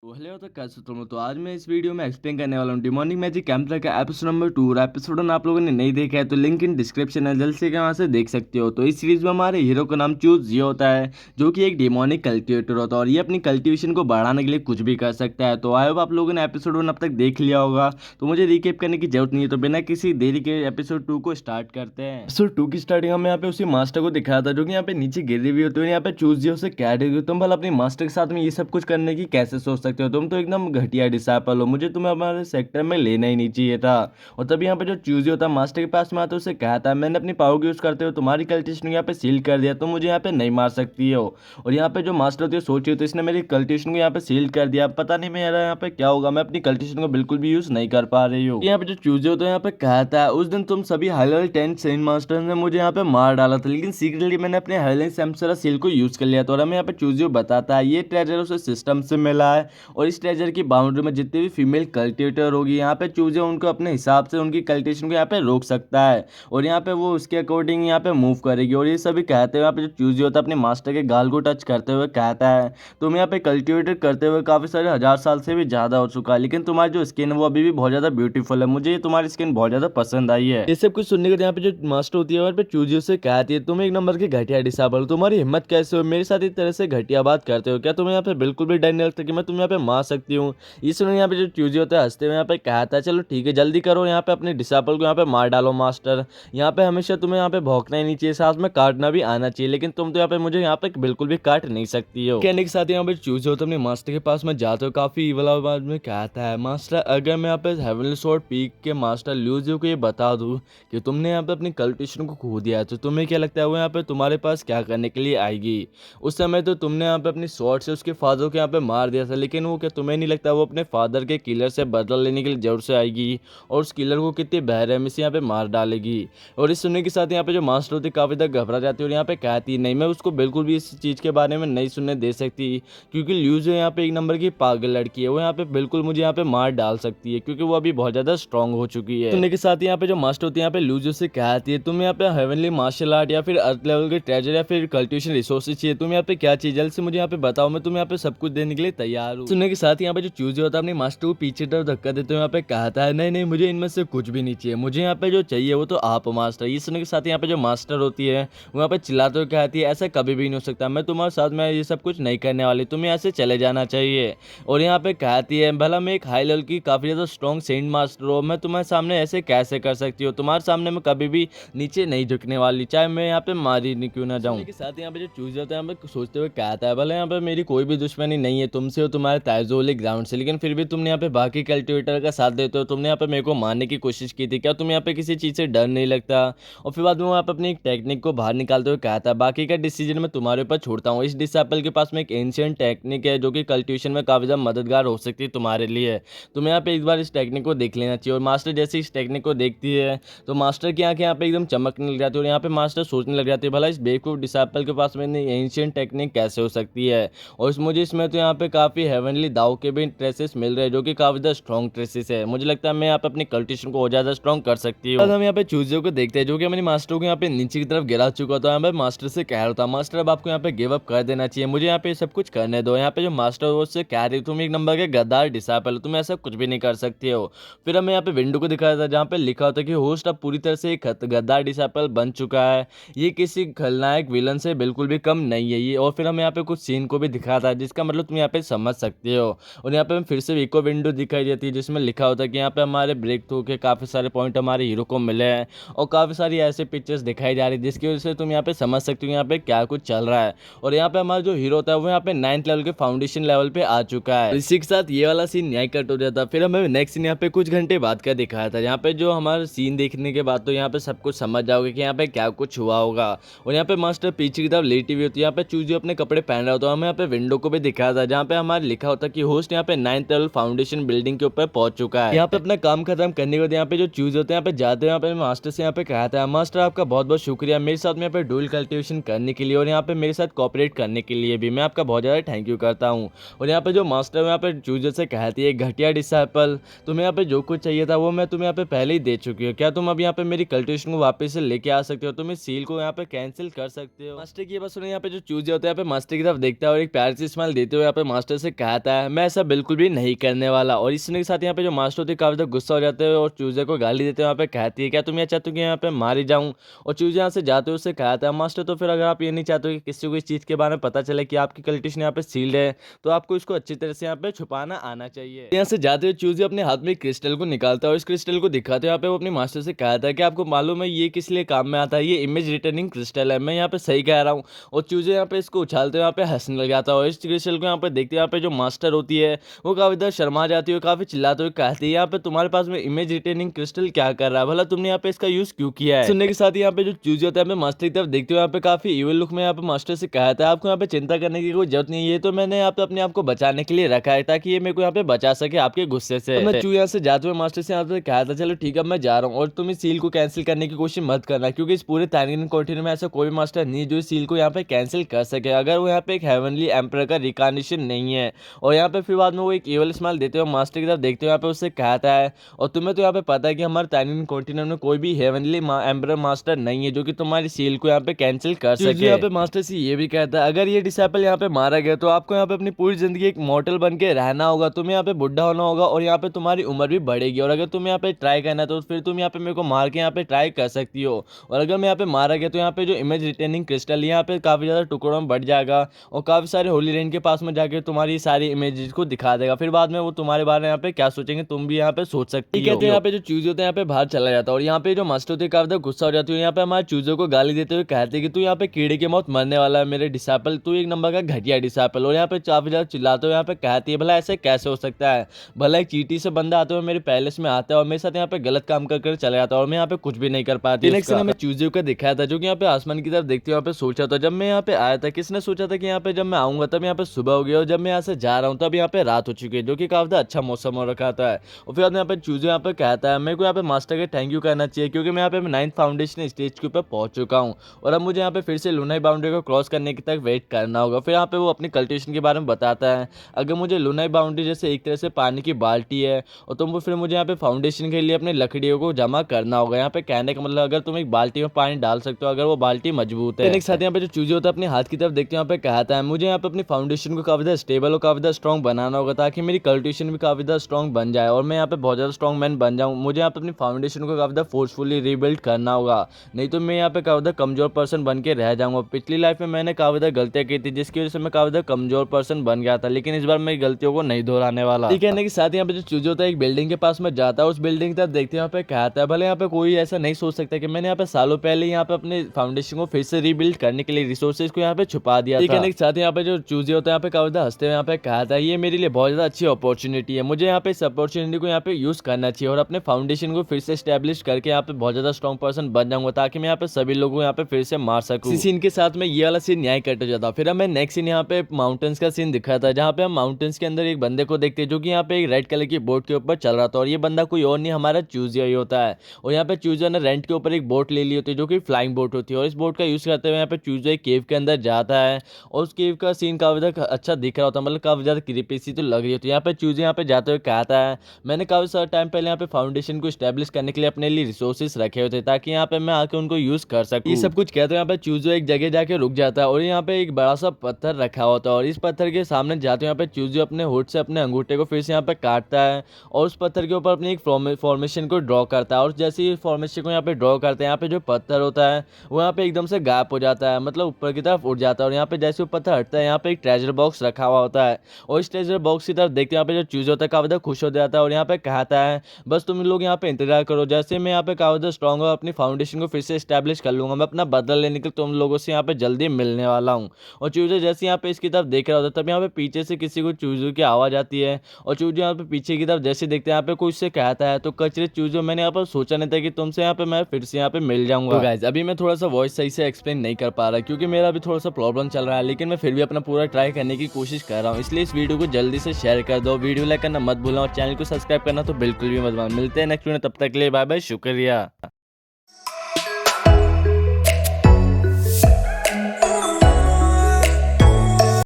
Hello तो कैसे तुम लोग? तो आज मैं इस वीडियो में एक्सप्लेन करने वाला हूँ डिमोनिक मैजिक कैंपलर का एपिसोड नंबर 2। और एपिसोड आप लोगों ने नहीं देखा है तो लिंक इन डिस्क्रिप्शन है, जल्द से वहाँ से देख सकते हो। तो इस सीरीज में हमारे हीरो का नाम चूज जियो होता है, जो कि एक डिमोनिक कल्टिवेटर होता है और ये अपनी कल्टिवेशन को बढ़ाने के लिए कुछ भी कर सकता है। तो आई होप आप लोगों ने एपिसोड 1 अब तक देख लिया होगा, तो मुझे रिकेप करने की जरूरत नहीं है। तो बिना किसी देरी के एपिसोड 2 को स्टार्ट करते हैं। एपिसोड 2 की स्टार्टिंग हमें यहाँ पे उसी मास्टर को दिखाया था, जो कि यहाँ पे नीचे गिरी हुई होती है। यहाँ पे चूज जियो से कह रही हो तुम भला अपने मास्टर के साथ में ये सब कुछ करने की कैसे सोच सकते हो, तुम तो एकदम घटिया डिसाइपल हो, मुझे तुम्हें हमारे सेक्टर में लेना ही नहीं चाहिए था। और तभी यहाँ पे जो चूजी होता है मास्टर के पास में आता है, उससे कहा था मैंने अपनी पावर को यूज करते हुए तुम्हारी कल्टिवेशन को यहाँ पे सील कर दिया, तुम मुझे यहाँ पे नहीं मार सकती हो। और यहाँ पे जो मास्टर होती है सोच रही, तो इसने मेरी कल्टिवेशन को यहाँ पे सील कर दिया, पता नहीं मेरा यहाँ पे क्या होगा, मैं अपनी कल्टिवेशन को बिल्कुल भी यूज नहीं कर पा रही हूँ। यहाँ पे जो चूजे होता है यहाँ पे कहता है उस दिन तुम सभी हाई लेवल 10 सेंट मास्टर ने मुझे यहाँ पे मार डाला था, लेकिन सीक्रेटली मैंने अपने हाई लेवल सैमसरा सील को यूज कर लिया था। और हमें यहाँ पे चूजियो बताता है ये ट्रेजर उसे सिस्टम से मिला है, और इस ट्रेजर की बाउंड्री में जितने भी फीमेल कल्टिवेटर होगी यहाँ पे चूजे उनको अपने हिसाब से उनकी कल्टिवेशन को यहाँ पे रोक सकता है, और यहाँ पे वो उसके अकॉर्डिंग यहाँ पे मूव करेगी। और ये सभी कहते हुए यहाँ पे जो चूजे होता है अपने मास्टर के गाल को टच करते हुए कहता है तुम यहाँ पे कल्टिवेटर करते हुए काफी सारे हजार साल से भी ज्यादा हो चुका है, लेकिन तुम्हारी जो स्किन है वो अभी भी बहुत ज्यादा ब्यूटीफुल है, मुझे तुम्हारी स्किन बहुत ज्यादा पसंद आई है। ये सब कुछ सुनने के बाद यहाँ पे जो मास्टर होती है वहाँ पे चूजे से कहती है तुम एक नंबर की घटिया डिसाबल, तुम्हारी हिम्मत कैसे हो मेरे साथ इस तरह से घटिया बात करते हो, क्या तुम्हें यहाँ पे बिल्कुल भी डर नहीं लगता कि मैं तुम्हें यहाँ पे मार सकती हूँ। इस सुनिए यहाँ पे जो चूजे होता है हंसते हुए यहाँ पे कहता है चलो ठीक है जल्दी करो, यहाँ पे अपने डिसाइपल को यहाँ पे मार डालो मास्टर, यहाँ पे हमेशा तुम्हें यहाँ पे भौंकना ही नहीं चाहिए, साथ में काटना भी आना चाहिए, लेकिन तुम तो यहाँ पे मुझे यहाँ पे बिल्कुल भी काट नहीं सकती हो। कहने के साथ यहाँ पे चूजे होते अपने मास्टर के पास में जाते हो, काफी इवल आवाज में कहता है मास्टर अगर मैं यहाँ पे हेवनली स्वॉर्ड पीक के मास्टर ल्यूजियो को ये बता दूं कि तुमने यहाँ पे अपनी कल्टिवेशन को खो दिया है, तो तुम्हें क्या लगता है वो यहाँ पे तुम्हारे पास क्या करने के लिए आएगी। उस समय तो तुमने यहाँ पे अपनी स्वॉर्ड से उसके फादर को यहाँ पे मार दिया था, लेकिन वो क्या तुम्हें नहीं लगता वो अपने फादर के किलर से बदला लेने के लिए जरूर से आएगी और उस किलर को कितनी बेरहमी से यहाँ पे मार डालेगी। और इस सुनने के साथ यहाँ पे जो मास्टर होती है काफी तक घबरा जाती है और यहाँ पे कहती नहीं मैं उसको बिल्कुल भी इस चीज के बारे में नहीं सुनने दे सकती, क्योंकि ल्यूज यहाँ पे एक नंबर की पागल लड़की है, वो यहाँ पे बिल्कुल मुझे यहाँ पे मार डाल सकती है, क्योंकि वो अभी बहुत ज्यादा स्ट्रांग हो चुकी है। सुनने के साथ यहाँ पे जो मास्टर होती है यहाँ पे ल्यूज से कहती है तुम यहाँ पे हेवनली मार्शल आर्ट या फिर अर्थ लेवल के ट्रेजर या फिर कल्टिवेशन रिसोर्सेज चाहिए, तुम यहाँ पे क्या चाहिए जल्द से मुझे यहाँ पे बताओ, मैं तुम्हें यहाँ पे सब कुछ देने के लिए तैयार हूँ। सुनने के साथ यहाँ पे जो चूजे होता है अपने मास्टर को पीछे तरफ धक्का देते हुए यहाँ पे कहता है नहीं नहीं मुझे इनमें से कुछ भी नहीं चाहिए, मुझे यहाँ पे जो चाहिए वो तो आप मास्टर। ये सुनने के साथ यहाँ पे जो मास्टर होती है वो यहाँ पे चिल्लाते हुए कहती है ऐसा कभी भी नहीं हो सकता, मैं तुम्हारे साथ में ये सब कुछ नहीं करने वाली, तुम्हें यहाँ से चले जाना चाहिए। और यहाँ पे कहती है भला मैं एक हाई लेवल की काफी ज्यादा स्ट्रॉन्ग सेंट मास्टर हूँ, मैं तुम्हारे सामने ऐसे कैसे कर सकती हूँ, तुम्हारे सामने मैं कभी भी नीचे नहीं झुकने वाली, चाहे मैं यहाँ पे मारी नहीं क्यों ना जाऊँ। के साथ यहाँ पे जो चूज होता है यहाँ पे सोचते हुए कहता है भले यहाँ पे मेरी कोई भी दुश्मनी नहीं है तुमसे और तुम्हारे ताइजोली ग्राउंड से, लेकिन फिर भी तुमने यहाँ पे बाकी कल्टिवेटर का साथ देते हो, तुमने यहाँ पे मेरे को मारने की कोशिश की थी, क्या तुम्हें यहाँ पे किसी चीज से डर नहीं लगता। और फिर बाद में वो यहाँ पे अपनी एक टेक्निक को बाहर निकालते हुए कहता है बाकी का डिसीजन मैं तुम्हारे ऊपर छोड़ता हूँ, इस डिसाइपल के पास में एक एंशिएंट टेक्निक है जो कि कल्टिवेशन में काफी ज्यादा मददगार हो सकती है तुम्हारे लिए, तुम्हें यहाँ पे एक बार इस टेक्निक को देख लेना चाहिए। और मास्टर जैसे इस टेक्निक को देखती है तो मास्टर की आंखें यहाँ पे एकदम चमकने लग जाती है, और यहाँ पे मास्टर सोचने लग जाती है भला इस बेवकूफ डिसाइपल के पास में एंशिएंट टेक्निक कैसे हो सकती है। और मुझे इसमें तो यहाँ पे काफी हेवनली दाव के भी ट्रेसेस मिल रहे हैं जो कि काफी ज्यादा स्ट्रॉन्ग ट्रेसेस है, मुझे लगता है मैं यहाँ पे अपनी कल्टिवेशन को और ज्यादा स्ट्रॉन्ग कर सकती हूँ। हम यहाँ पे चूजे को देखते हैं जो कि अपने मास्टर को यहाँ पे नीचे की तरफ गिरा चुका था, यहाँ पे मास्टर से कह रहा था मास्टर अब आपको यहाँ पे गिव अप कर देना चाहिए, मुझे यहाँ पे सब कुछ करने दो। यहाँ पे जो मास्टर वो उससे कह रही तुम एक नंबर के गद्दार डिसाइपल हो, तुम ऐसा कुछ भी नहीं कर सकते हो। फिर हमें यहाँ पे विंडो को दिखाया था जहाँ पे लिखा होता है कि होस्ट अब पूरी तरह से एक गद्दार डिसाइपल बन चुका है, ये किसी खलनायक विलन से बिल्कुल भी कम नहीं है ये। और फिर हमें यहाँ पे कुछ सीन को भी दिखाया था जिसका मतलब तुम यहाँ पे समझ सकते हो। और यहाँ पे हमें फिर से एक और विंडो दिखाई देती है जिसमें लिखा होता है कि यहाँ पे हमारे ब्रेक थ्रू के काफी सारे पॉइंट हमारे हीरो को मिले हैं, और काफी सारी ऐसे पिक्चर्स दिखाई जा रही है जिसकी वजह से तुम यहाँ पे समझ सकते हो यहाँ पे क्या कुछ चल रहा है। और यहाँ पे हमारा जो हीरो होता है वो यहाँ पे 9th लेवल के फाउंडेशन लेवल पे आ चुका है। इसी के साथ ये वाला सीन न्याय कट हो जाता। फिर हमें नेक्स्ट सीन यहाँ पे कुछ घंटे बाद का दिखाया था, यहाँ पे जो हमारा सीन देखने के बाद तो यहाँ पे सब कुछ समझ जाओगे कि यहाँ पे क्या कुछ हुआ होगा। और यहाँ पे मास्टर पीछे की तरफ लेटी हुई होती है, यहाँ पे चूजी अपने कपड़े पहन रहा होता है, हमें यहाँ पे विंडो को भी दिखाया था जहाँ पे हमारे लिखा होता है कि होस्ट यहाँ पे 9th लेवल फाउंडेशन बिल्डिंग के ऊपर पहुंच चुका है। यहाँ पे अपना काम खत्म करने के बाद यहाँ पे जो चूज होते हैं यहाँ पे जाते हैं, यहाँ पे मास्टर से यहाँ पे कहा था मास्टर आपका बहुत बहुत शुक्रिया मेरे साथ में यहाँ पे डुअल कल्टिवेशन करने के लिए और यहाँ पे मेरे साथ कोऑपरेट करने के लिए भी मैं आपका बहुत ज़्यादा थैंक यू करता हूँ। और यहाँ पे जो मास्टर है यहाँ पे चूजर से कहती है घटिया डिसाइपल तुम्हें यहाँ पे जो कुछ चाहिए था वो मैं तुम्हें यहाँ पे पहले ही दे चुकी हूँ, क्या तुम अब यहाँ पे मेरी कल्टिवेशन को वापस से लेके आ सकते हो, तुम इस सील को यहाँ पे कैंसिल कर सकते हो। मास्टर की बस यहाँ पे जो चूज होता है यहाँ पे मास्टर की तरफ देखता है और एक प्यार से स्माइल देते हुए यहाँ पे मास्टर से कहा कहता है मैं ऐसा बिल्कुल भी नहीं करने वाला। और इस के साथ यहाँ पे जो मास्टर होती है काफी ज्यादा गुस्सा हो जाते हैं और चूजे को गाली देते हैं। यहाँ पे कहती है क्या तुम ये चाहते हो कि यहाँ पे मारी जाऊं। और चूजे यहाँ से जाते हुए उससे कहता है मास्टर तो फिर अगर आप ये नहीं चाहते हो कि किसी को इस चीज के बारे में पता चले कि आपकी कल्टिशन यहाँ पे सील्ड है तो आपको इसको अच्छी तरह से यहाँ पे छुपाना आना चाहिए। यहाँ से जाते हुए चूजे अपने हाथ में क्रिस्टल को निकालता है और इस क्रिस्टल को दिखाते यहाँ पे वो अपने मास्टर से कहता है कि आपको मालूम है ये किस लिए काम में आता है, ये इमेज रिटर्निंग क्रिस्टल है, मैं यहाँ पे सही कह रहा हूँ। और चूजे यहाँ पे इसको उछालते हुए यहाँ पे हंसने लग जाता है और इस क्रिस्टल को यहाँ पे देखते यहाँ पे जो मास्टर होती है वो काफी इधर शर्मा जाती है, काफी चिल्लाते हुए कहती है यहाँ पे तुम्हारे पास में इमेज रिटर्निंग क्रिस्टल क्या कर रहा है, भला तुमने यहाँ पे इसका यूज क्यों किया है। सुनने के साथ यहाँ पे जो चूजे होता है मास्टर की तरफ देखते हुए यहाँ पे काफी इविल लुक में यहाँ पे मास्टर से कहता है आपको यहाँ पे चिंता करने की कोई जरूरत नहीं है, तो मैंने यहाँ पे अपने आप को बचाने के लिए रखा है ताकि ये मेरे को यहाँ पे बचा सके आपके गुस्से से। तो मैं चूहे यहाँ से जाते हुए मास्टर से यहाँ पे कहा था चलो ठीक है मैं जा रहा हूँ और तुम इस सील को कैंसिल करने की कोशिश मत करना क्योंकि इस पूरे ताइनियन कॉन्टिनेंट में ऐसा कोई मास्टर नहीं जो इस सील को यहाँ पे कैंसिल कर सके अगर वो यहाँ पे एक हेवनली एम्परर का रिकार्नेशन नहीं है। और यहाँ पे फिर बाद में वो एक इवल स्माइल देते हुए मास्टर की तरफ देखते हुए यहाँ पे उससे कहता है और तुम्हें तो यहाँ पे पता है कि हमारे ताइनियन कॉन्टिनेंट में कोई भी हेवनली एम्परर मास्टर नहीं है जो कि तुम्हारी सील को यहाँ पे कैंसिल कर सके। यहाँ पे मास्टर से ये भी कहता है अगर ये डिसाइपल यहाँ पे मारा गया तो आपको यहाँ पे अपनी पूरी जिंदगी एक मॉर्टल बन के रहना होगा, तुम्हें यहाँ पे बुढ़ा होना होगा और यहाँ पे तुम्हारी उम्र भी बढ़ेगी। और अगर तुम यहाँ पे ट्राई करना है तो फिर तुम यहाँ पे मेरे को मार के यहाँ पे ट्राई कर सकती हो। और अगर मैं यहाँ पे मारा गया तो यहाँ पे जो इमेज रिटेनिंग क्रिस्टल यहाँ पे काफी ज्यादा टुकड़ों में बढ़ जाएगा और काफी सारे होली रेन के पास में जाके तुम्हारी सारी इमेजेस को दिखा देगा। फिर बाद में वो तुम्हारे बारे में यहाँ पे क्या सोचेंगे तुम भी यहाँ पे सोच सकती हो। कहते हैं यहाँ पे जो चूजे होते हैं यहाँ पे बाहर चला जाता है और यहाँ पे जो मास्टर होते हैं काफी गुस्सा हो जाती है, यहाँ पे हमारे चूजे को गाली देते हुए कहते हैं कि तू यहाँ पे कीड़े के मौत मरने वाला है मेरे डिसाइपल, तू एक नंबर का घटिया डिसाइपल। और यहाँ पे काफी ज्यादा चिल्लाते हुए यहाँ पे कहती है भला ऐसे कैसे हो सकता है, भला एक चीटी से बंदा आते हुए मेरे पैलेस में आता है और मेरे साथ यहाँ पे गलत काम कर चला जाता है और मैं यहाँ पे कुछ भी नहीं कर पाती। नेक्स्ट हमें चूजे को दिखाया था जो कि यहाँ पे आसमान की तरफ देखते हुए यहाँ पे सोचा था जब मैं यहाँ पे आया था किसने सोचा था कि यहाँ पे जब मैं आऊंगा तब यहाँ पे सुबह हो गया और जब मैं यहाँ से जा रहा हूँ तब यहाँ पे रात हो चुकी है जो कि काफी अच्छा मौसम हो रखा था। और फिर यहाँ पे चूजे यहाँ पे कहता है मेरे को यहाँ पे मास्टर के थैंक यू करना चाहिए क्योंकि मैं यहाँ पे 9th फाउंडेशन स्टेज के ऊपर पहुंच चुका हूँ और अब मुझे यहाँ पे फिर से लूनाई बाउंड्री को क्रॉस करने की तक वेट करना होगा। फिर यहाँ पे वो अपनी कल्टिवेशन के बारे में बताता है अगर मुझे लूनाई बाउंड्री जैसे एक तरह से पानी की बाल्टी है और तुम फिर मुझे यहाँ पे फाउंडेशन के लिए अपनी लकड़ियों को जमा करना होगा। यहाँ पे कहने का मतलब अगर तुम एक बाल्टी में पानी डाल सकते हो अगर वो बाल्टी मजबूत है। साथ यहाँ पे जो चूजे होता है अपने हाथ की तरफ देखते हैं यहाँ पे कहता है मुझे यहाँ पे अपनी फाउंडेशन को काफी ज्यादा स्टेबल और काफी ज्यादा स्ट्रॉन्ग बनाना होगा ताकि मेरी कल्टिवेशन भी काफी ज्यादा स्ट्रॉन्ग बन जाए और मैं यहाँ पे बहुत ज्यादा स्ट्रॉन्ग मैन बन जाऊँ। मुझे यहाँ पे अपनी फाउंडेशन को काफी ज्यादा फोर्सफुली रीबिल्ड करना होगा नहीं तो मैं यहाँ पे काफी ज्यादा कमजोर पर्सन बन के रह जाऊंगा। पिछली लाइफ में मैंने काफी ज्यादा गलतियां की थी जिसकी वजह से मैं काफी ज्यादा कमजोर पर्सन बन गया था, लेकिन इस बार मैं गलतियों को नहीं दोहराने वाला। ठीक है, के साथ यहाँ पे जो चूजे होता है एक बिल्डिंग के पास में जाता है, उस बिल्डिंग की तरफ देखते हैं यहाँ पे कहता है भले यहाँ पे कोई ऐसा नहीं सोच सकता कि मैंने यहाँ पे सालों पहले यहाँ पे अपने फाउंडेशन को फिर से रीबिल्ड करने के लिए रिसोर्सेज को यहाँ पे छुपा दिया। ठीक है, के साथ यहाँ पे जो चूजे होता है यहाँ पे काफी ज्यादा हंसते हुए यहाँ पे कहता है ये मेरे लिए बहुत ज्यादा अच्छी अपॉर्चुनिटी है, मुझे यहाँ पे इस अपॉर्चुनिटी को यहाँ पे यूज करना चाहिए और अपने फाउंडेशन को फिर से स्टैब्लिश करके यहाँ पे बहुत ज्यादा स्ट्रॉन्ग पर्सन बन जाऊंगा ताकि मैं यहाँ पे सभी लोगों को यहाँ पे फिर से मार सकूं। इसी सीन के साथ में ये वाला सीन न्याय कट जाता। फिर हमें नेक्स्ट सीन यहाँ पे माउंटेन्स का सीन दिखा था जहाँ पे हम माउंटेन्स के अंदर एक बंदे को देखते हैं जो कि यहाँ पे एक रेड कलर की बोट के ऊपर चल रहा था और ये बंदा कोई और नहीं हमारा चूजिया ही होता है। और यहाँ पे चूजिया ने रेंट के ऊपर एक बोट ले ली होती है जो कि फ्लाइंग बोट होती है और इस बोट का यूज करते हुए यहाँ पे चूजिया केव के अंदर जाता है और उस केव का सीन काफी ज्यादा अच्छा दिख रहा होता है, मतलब काफी ज्यादा क्रीपी सी तो लग रही होती है। यहाँ पे चूजिया यहाँ पे जाते हुए कहता है मैंने काफी सारा टाइम पहले यहाँ पे फाउंडेशन को स्टैब्लिश करने के लिए अपने लिए रिसोर्सेज रखे होते ताकि यहाँ पे मैं आके उनको यूज कर सकूं। ये सब कुछ कहते हैं यहाँ पे चूजिया एक जगह जाके रुक जाता है और यहाँ पे एक बड़ा सा पत्थर रखा होता है और इस पत्थर के सामने जाते हैं यहाँ पे चूजिया अपने होठ से अपने अंगूठे को फिर से यहाँ पे काटता है और उस पत्थर के ऊपर अपनी एक फॉर्मेशन को ड्रॉ करता है और जैसे ही फॉर्मेशन को यहाँ पे ड्रॉ करते हैं यहाँ पे जो पत्थर होता है वो यहाँ पे एकदम से गायब हो जाता है, मतलब ऊपर की तरफ उड़ जाता है और यहाँ पे जैसे वो पत्थर हटता है यहाँ पे एक ट्रेजर बॉक्स रखा हुआ होता है और इस ट्रेजर बॉक्स की तरफ देखते हैं यहाँ पे जो चूजिया होता है काफी खुश हो जाता है और यहाँ पे कहता है बस तुम लोग यहाँ पे इंतजार करो, जैसे मैं यहाँ पे काफी स्ट्रॉन्ग और अपनी फाउंडेशन को फिर से स्टैब्लिश कर लूंगा, मैं अपना बदला लेने के तुम लोगों से यहाँ पे जल्दी मिलने वाला हूँ। और चूजिया जैसे यहाँ पे इसकी तरफ देख रहा होता है तब यहाँ पे पीछे से किसी को चूजिया की आवाज आती है और चूजिया यहाँ पे पीछे की तरफ जैसे देखते हैं यहाँ पे कुछ से कहता है तो कचरे चूजिया मैंने यहाँ पर सोचा नहीं था कि तुमसे यहाँ पे मैं फिर से यहाँ पे मिल जाऊंगा। तो गाइस अभी मैं थोड़ा सा वॉइस सही से एक्सप्लेन नहीं कर पा रहा क्योंकि मेरा अभी थोड़ा सा प्रॉब्लम चल रहा है, लेकिन मैं फिर भी अपना पूरा ट्राई करने की कोशिश कर रहा हूँ, इसलिए इस वीडियो को जल्दी से शेयर कर दो, वीडियो लाइक करना मत भूलना और चैनल को सब्सक्राइब करना तो बिल्कुल भी मत भूलना। मिलते हैं नेक्स्ट वीडियो, तब तक के लिए बाय बाय, शुक्रिया।